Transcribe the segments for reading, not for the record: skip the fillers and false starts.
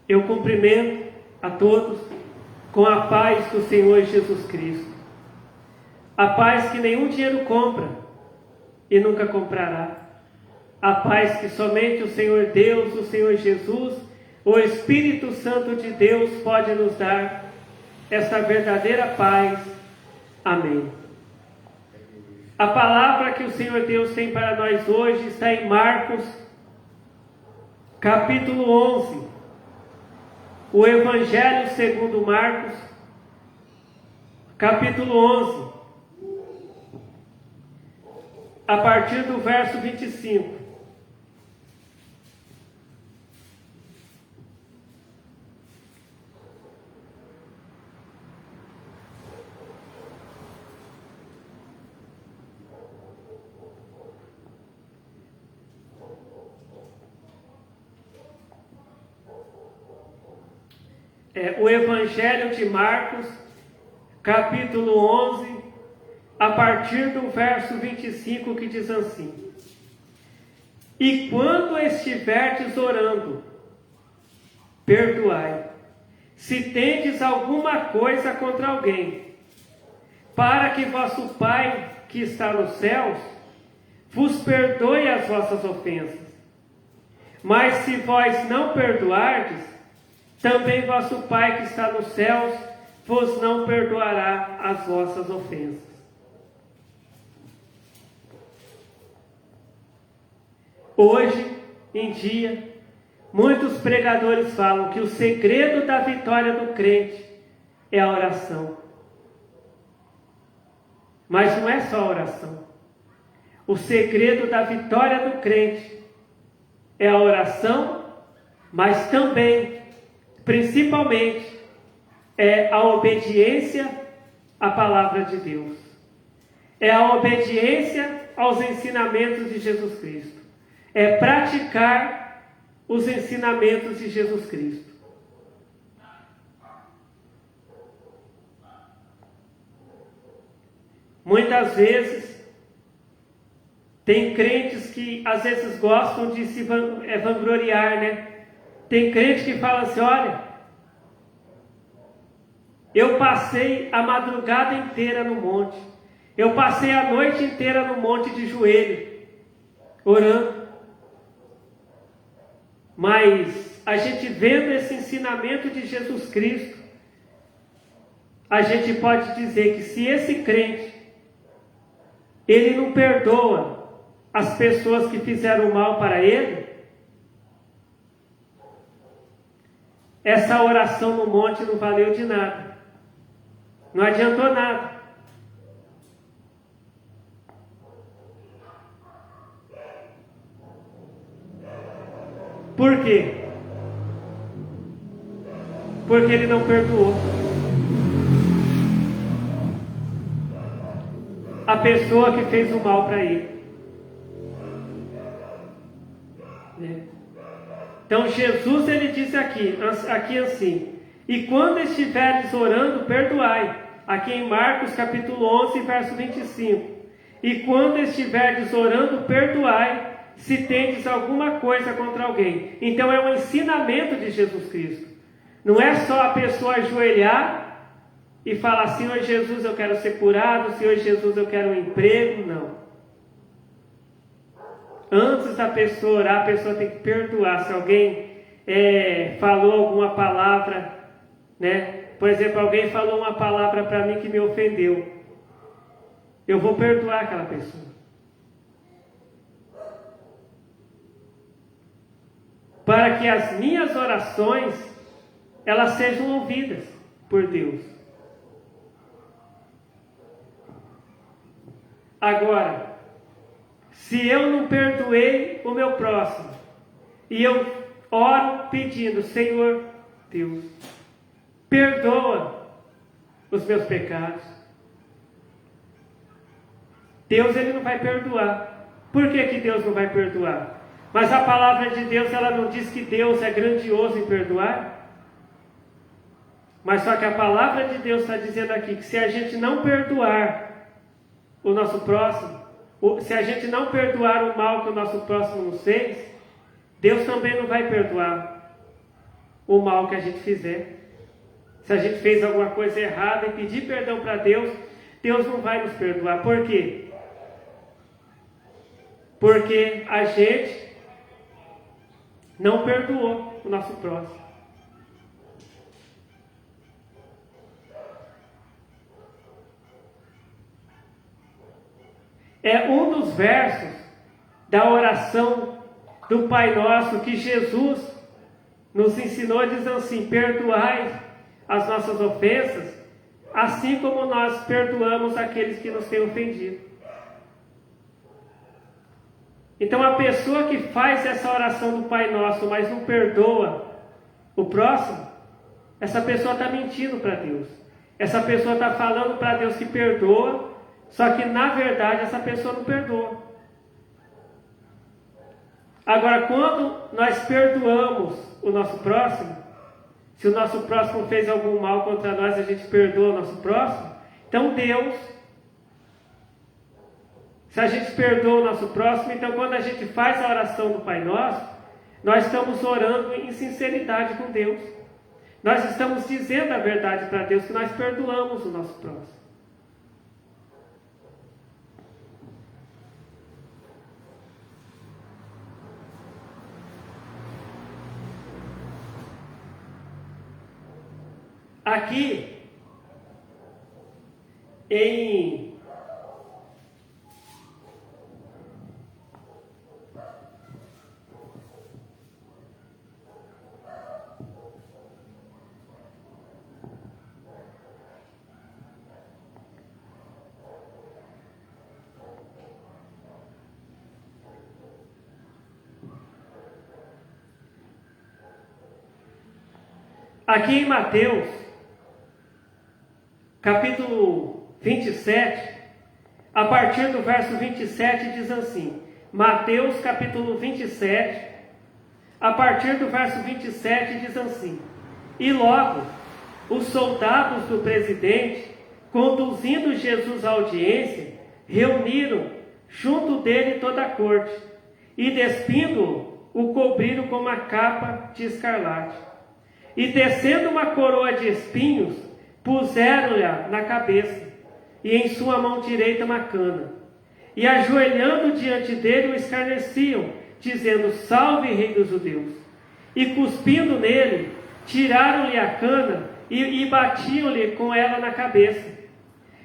Eu cumprimento a todos com a paz do Senhor Jesus Cristo. A paz que nenhum dinheiro compra e nunca comprará. A paz que somente o Senhor Deus, o Senhor Jesus, o Espírito Santo de Deus pode nos dar. Esta verdadeira paz. Amém. A palavra que o Senhor Deus tem para nós hoje está em Marcos, capítulo 11. O Evangelho segundo Marcos, capítulo 11, a partir do verso 25. O Evangelho de Marcos, capítulo 11, a partir do verso 25, que diz assim: E quando estiverdes orando, perdoai, se tendes alguma coisa contra alguém, para que vosso Pai, que está nos céus, vos perdoe as vossas ofensas. Mas se vós não perdoardes, também vosso Pai que está nos céus vos não perdoará as vossas ofensas. Hoje em dia, muitos pregadores falam que o segredo da vitória do crente é a oração. Mas não é só a oração. O segredo da vitória do crente é a oração, mas também, principalmente, é a obediência à palavra de Deus. É a obediência aos ensinamentos de Jesus Cristo. É praticar os ensinamentos de Jesus Cristo. Muitas vezes, tem crentes que às vezes gostam de se vangloriar, né? Tem crente que fala assim: olha, eu passei a madrugada inteira no monte, eu passei a noite inteira no monte de joelho, orando. Mas a gente vendo esse ensinamento de Jesus Cristo, a gente pode dizer que se esse crente, ele não perdoa as pessoas que fizeram mal para ele, essa oração no monte não valeu de nada. Não adiantou nada. Por quê? Porque ele não perdoou a pessoa que fez o mal para ele. Então Jesus, ele disse aqui assim: e quando estiveres orando, perdoai. Aqui em Marcos capítulo 11, verso 25. E quando estiveres orando, perdoai, se tendes alguma coisa contra alguém. Então é um ensinamento de Jesus Cristo. Não é só a pessoa ajoelhar e falar: Senhor Jesus, eu quero ser curado, Senhor Jesus, eu quero um emprego. Não. Antes da pessoa orar, a pessoa tem que perdoar. Se alguém falou alguma palavra, né? Por exemplo, alguém falou uma palavra para mim que me ofendeu, eu vou perdoar aquela pessoa. Para que as minhas orações, elas sejam ouvidas por Deus. Agora, se eu não perdoei o meu próximo, e eu oro pedindo: Senhor Deus, perdoa os meus pecados, Deus, ele não vai perdoar. Por que que Deus não vai perdoar? Mas a palavra de Deus, ela não diz que Deus é grandioso em perdoar? Mas só que a palavra de Deus está dizendo aqui que se a gente não perdoar o nosso próximo, se a gente não perdoar o mal que o nosso próximo nos fez, Deus também não vai perdoar o mal que a gente fizer. Se a gente fez alguma coisa errada e pedir perdão para Deus, Deus não vai nos perdoar. Por quê? Porque a gente não perdoou o nosso próximo. É um dos versos da oração do Pai Nosso que Jesus nos ensinou, dizendo assim: perdoai as nossas ofensas, assim como nós perdoamos aqueles que nos têm ofendido. Então a pessoa que faz essa oração do Pai Nosso, mas não perdoa o próximo, essa pessoa está mentindo para Deus. Essa pessoa está falando para Deus que perdoa, só que na verdade essa pessoa não perdoa. Agora, quando nós perdoamos o nosso próximo, se o nosso próximo fez algum mal contra nós, a gente perdoa o nosso próximo, então Deus, se a gente perdoa o nosso próximo, então quando a gente faz a oração do Pai Nosso, nós estamos orando em sinceridade com Deus. Nós estamos dizendo a verdade para Deus, que nós perdoamos o nosso próximo. Aqui, em Mateus, capítulo 27, a partir do verso 27 diz assim, Mateus capítulo 27, a partir do verso 27 diz assim: e logo os soldados do presidente, conduzindo Jesus à audiência, reuniram junto dele toda a corte, e despindo-o, o cobriram com uma capa de escarlate, e tecendo uma coroa de espinhos, puseram-lhe na cabeça, e em sua mão direita uma cana. E ajoelhando diante dele o escarneciam, dizendo: salve, rei dos judeus. E cuspindo nele, tiraram-lhe a cana e batiam-lhe com ela na cabeça.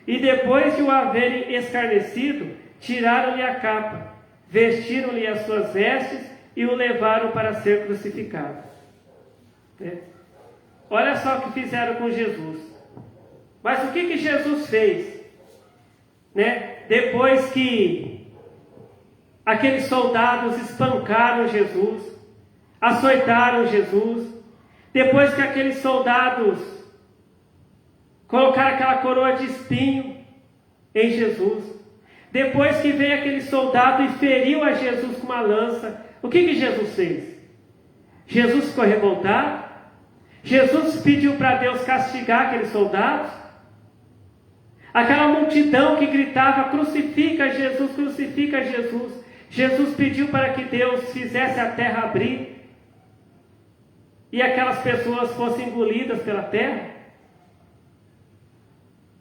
E depois de o haverem escarnecido, tiraram-lhe a capa, vestiram-lhe as suas vestes e o levaram para ser crucificado. Olha só o que fizeram com Jesus. Mas o que Jesus fez? Depois que aqueles soldados espancaram Jesus, açoitaram Jesus, depois que aqueles soldados colocaram aquela coroa de espinho em Jesus, depois que veio aquele soldado e feriu a Jesus com uma lança, o que Jesus fez? Jesus ficou revoltado? Jesus pediu para Deus castigar aqueles soldados? Aquela multidão que gritava: crucifica Jesus, crucifica Jesus. Jesus pediu para que Deus fizesse a terra abrir e aquelas pessoas fossem engolidas pela terra?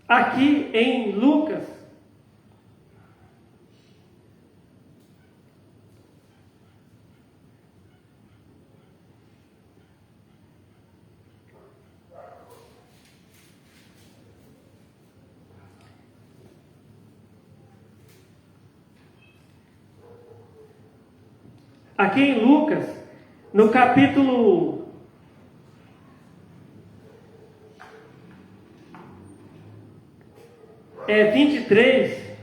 Aqui em Lucas, no capítulo 23,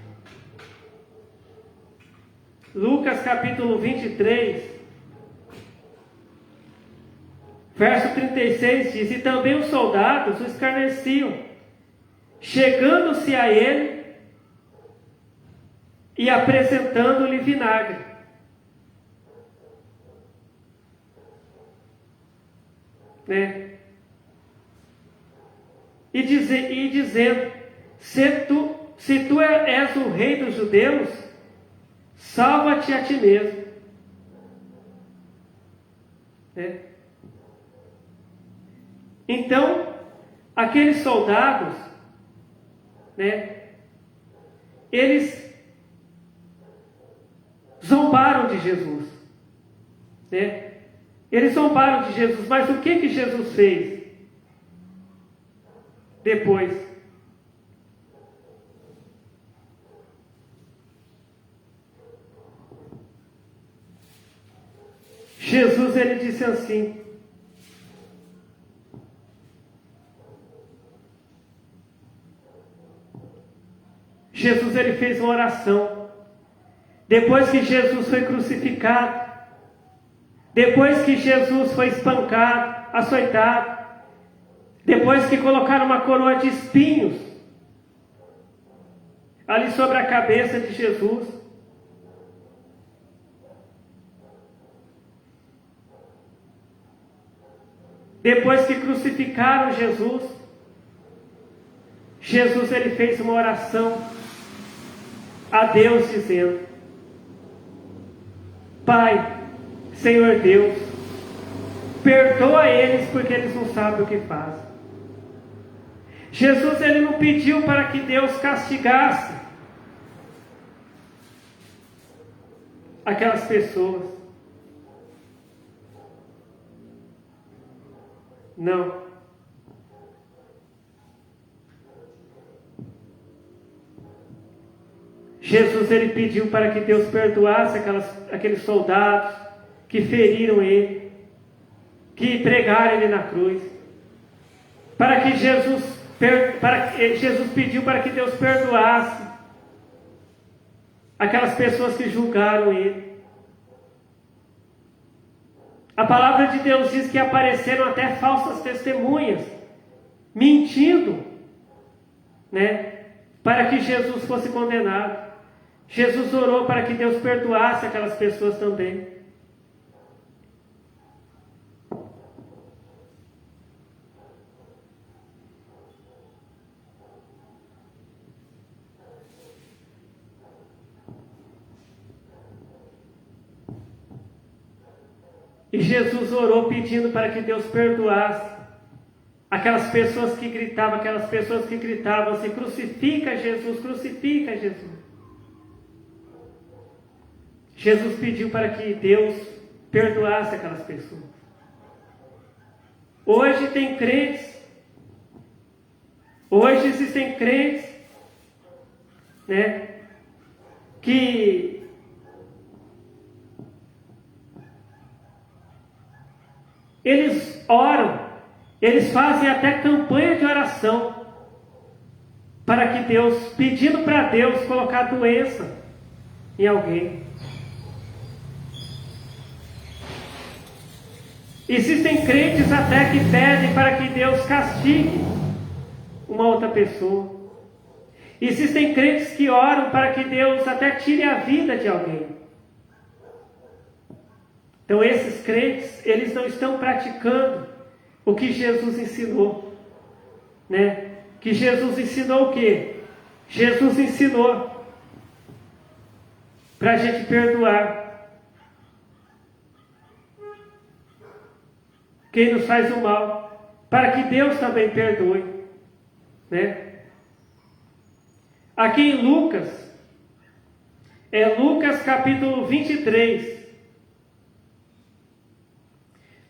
Lucas capítulo 23, verso 36 diz: e também os soldados o escarneciam, chegando-se a ele e apresentando-lhe vinagre. E dizendo: se tu és o rei dos judeus, salva-te a ti mesmo. Então, aqueles soldados, né, eles zombaram de Jesus, né? Eles zombaram de Jesus, mas o que Jesus fez depois? Jesus, ele disse assim: Jesus, ele fez uma oração. Depois que Jesus foi crucificado, depois que Jesus foi espancado, açoitado, depois que colocaram uma coroa de espinhos ali sobre a cabeça de Jesus, depois que crucificaram Jesus, Jesus, ele fez uma oração a Deus dizendo: Pai, Senhor Deus, perdoa eles porque eles não sabem o que fazem. Jesus, ele não pediu para que Deus castigasse aquelas pessoas. Não. Jesus, ele pediu para que Deus perdoasse aqueles soldados que feriram ele, que pregaram ele na cruz. Jesus pediu para que Deus perdoasse aquelas pessoas que julgaram ele. A palavra de Deus diz que apareceram até falsas testemunhas, mentindo, né, para que Jesus fosse condenado. Jesus orou para que Deus perdoasse aquelas pessoas também. E Jesus orou pedindo para que Deus perdoasse aquelas pessoas que gritavam assim: crucifica Jesus, crucifica Jesus. Jesus pediu para que Deus perdoasse aquelas pessoas. Hoje tem crentes, hoje existem crentes, né, que eles oram, eles fazem até campanha de oração para que Deus, pedindo para Deus colocar doença em alguém. Existem crentes até que pedem para que Deus castigue uma outra pessoa. Existem crentes que oram para que Deus até tire a vida de alguém. Então esses crentes, eles não estão praticando o que Jesus ensinou, né? Que Jesus ensinou o quê? Jesus ensinou para a gente perdoar quem nos faz o mal, para que Deus também perdoe, né? Aqui em Lucas capítulo 23.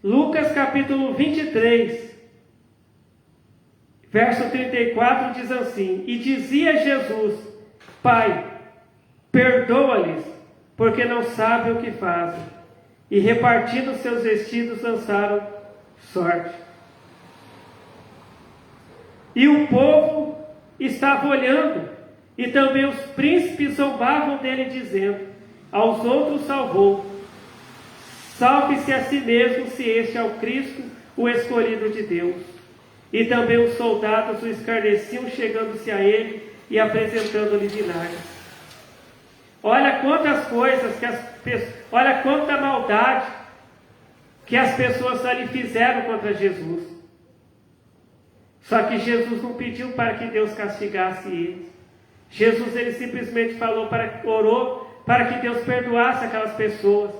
Lucas capítulo 23, verso 34 diz assim: E dizia Jesus: Pai, perdoa-lhes, porque não sabem o que fazem. E repartindo seus vestidos, lançaram sorte. E o povo estava olhando, e também os príncipes zombavam dele, dizendo: aos outros salvou, salve-se a si mesmo, se este é o Cristo, o escolhido de Deus. E também os soldados o escarneciam, chegando-se a ele e apresentando-lhe vinagre. Olha quantas coisas olha quanta maldade que as pessoas ali fizeram contra Jesus. Só que Jesus não pediu para que Deus castigasse eles. Jesus, ele simplesmente orou para que Deus perdoasse aquelas pessoas.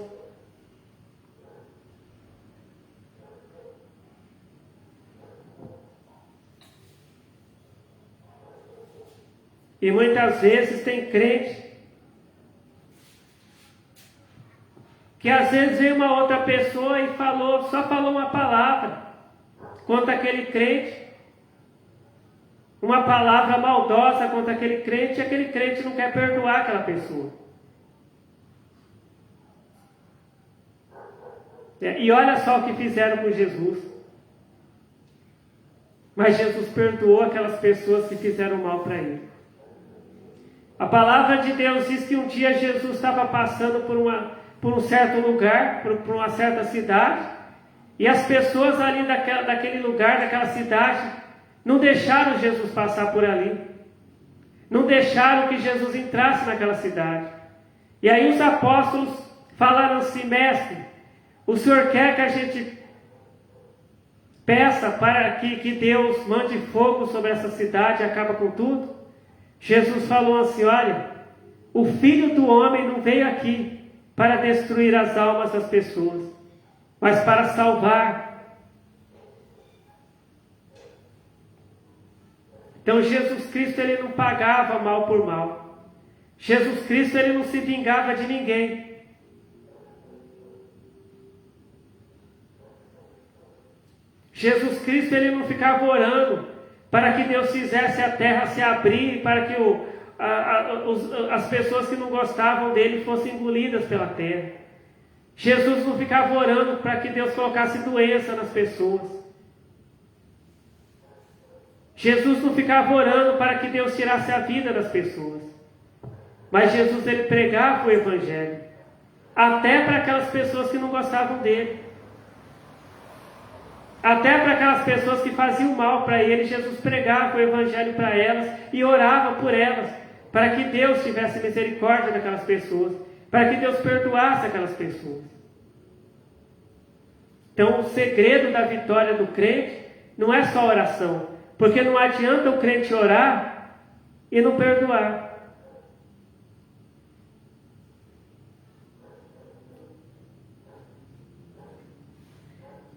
E muitas vezes tem crente que às vezes veio uma outra pessoa e só falou uma palavra contra aquele crente, uma palavra maldosa contra aquele crente, e aquele crente não quer perdoar aquela pessoa. E olha só o que fizeram com Jesus. Mas Jesus perdoou aquelas pessoas que fizeram mal para ele. A palavra de Deus diz que um dia Jesus estava passando por um certo lugar, por uma certa cidade, e as pessoas ali daquele lugar, daquela cidade, não deixaram Jesus passar por ali. Não deixaram que Jesus entrasse naquela cidade. E aí os apóstolos falaram assim: mestre, o Senhor quer que a gente peça para que Deus mande fogo sobre essa cidade e acabe com tudo? Jesus falou assim: olha, o Filho do Homem não veio aqui para destruir as almas das pessoas, mas para salvar. Então Jesus Cristo, ele não pagava mal por mal. Jesus Cristo, ele não se vingava de ninguém. Jesus Cristo, ele não ficava orando para que Deus fizesse a terra se abrir, para que as pessoas que não gostavam dele fossem engolidas pela terra. Jesus não ficava orando para que Deus colocasse doença nas pessoas. Jesus não ficava orando para que Deus tirasse a vida das pessoas. Mas Jesus, ele pregava o Evangelho, até para aquelas pessoas que não gostavam dele. Até para aquelas pessoas que faziam mal para ele, Jesus pregava o Evangelho para elas e orava por elas, para que Deus tivesse misericórdia daquelas pessoas, para que Deus perdoasse aquelas pessoas. Então, o segredo da vitória do crente não é só oração, porque não adianta o crente orar e não perdoar.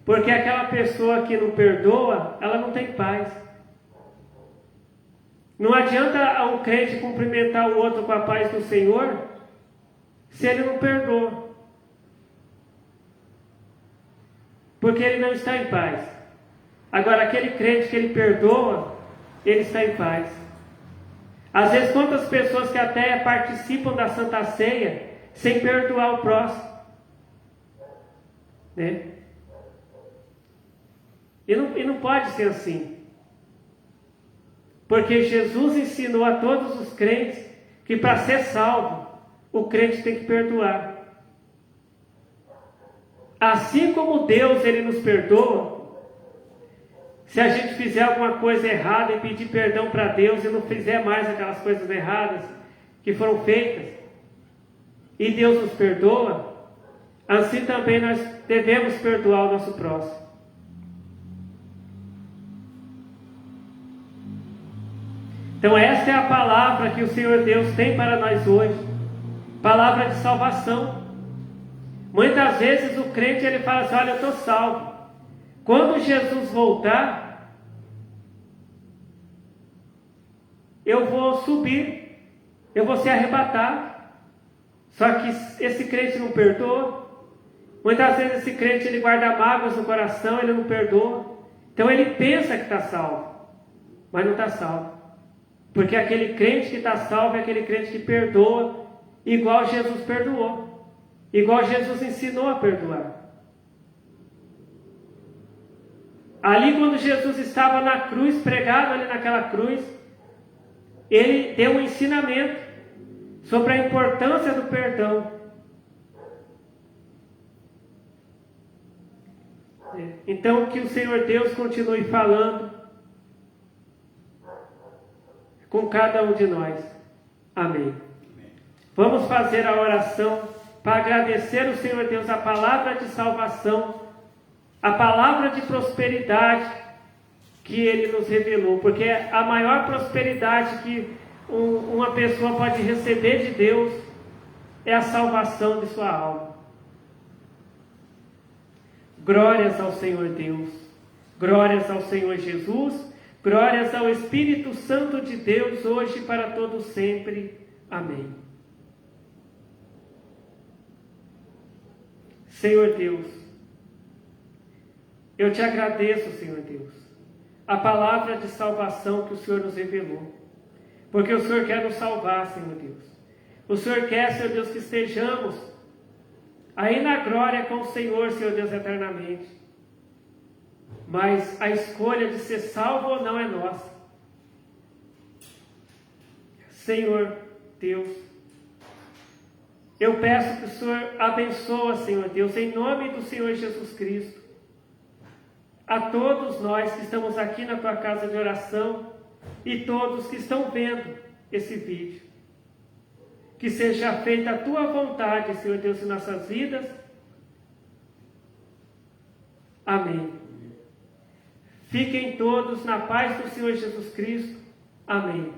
Porque aquela pessoa que não perdoa, ela não tem paz. Não adianta um crente cumprimentar o outro com a paz do Senhor, se ele não perdoa. Porque ele não está em paz. Agora, aquele crente que ele perdoa, ele está em paz. Às vezes, quantas pessoas que até participam da Santa Ceia, sem perdoar o próximo. Né? E não pode ser assim. Porque Jesus ensinou a todos os crentes que para ser salvo, o crente tem que perdoar. Assim como Deus, ele nos perdoa, se a gente fizer alguma coisa errada e pedir perdão para Deus e não fizer mais aquelas coisas erradas que foram feitas, e Deus nos perdoa, assim também nós devemos perdoar o nosso próximo. Então esta é a palavra que o Senhor Deus tem para nós hoje. Palavra de salvação. Muitas vezes o crente, ele fala assim: olha, eu estou salvo. Quando Jesus voltar, eu vou subir, eu vou ser arrebatado. Só que esse crente não perdoa. Muitas vezes esse crente, ele guarda mágoas no coração, ele não perdoa. Então ele pensa que está salvo, mas não está salvo. Porque aquele crente que está salvo é aquele crente que perdoa, igual Jesus perdoou, igual Jesus ensinou a perdoar. Ali, quando Jesus estava na cruz, pregado ali naquela cruz, ele deu um ensinamento sobre a importância do perdão. Então, que o Senhor Deus continue falando com cada um de nós. Amém. Vamos fazer a oração para agradecer ao Senhor Deus a palavra de salvação, a palavra de prosperidade que Ele nos revelou, porque a maior prosperidade que uma pessoa pode receber de Deus é a salvação de sua alma. Glórias ao Senhor Deus, glórias ao Senhor Jesus. Glórias ao Espírito Santo de Deus, hoje e para todos sempre. Amém. Senhor Deus, eu te agradeço, Senhor Deus, a palavra de salvação que o Senhor nos revelou, porque o Senhor quer nos salvar, Senhor Deus. O Senhor quer, Senhor Deus, que estejamos aí na glória com o Senhor, Senhor Deus, eternamente. Mas a escolha de ser salvo ou não é nossa. Senhor Deus, eu peço que o Senhor abençoe, Senhor Deus, em nome do Senhor Jesus Cristo, a todos nós que estamos aqui na tua casa de oração e todos que estão vendo esse vídeo. Que seja feita a tua vontade, Senhor Deus, em nossas vidas. Amém. Fiquem todos na paz do Senhor Jesus Cristo. Amém.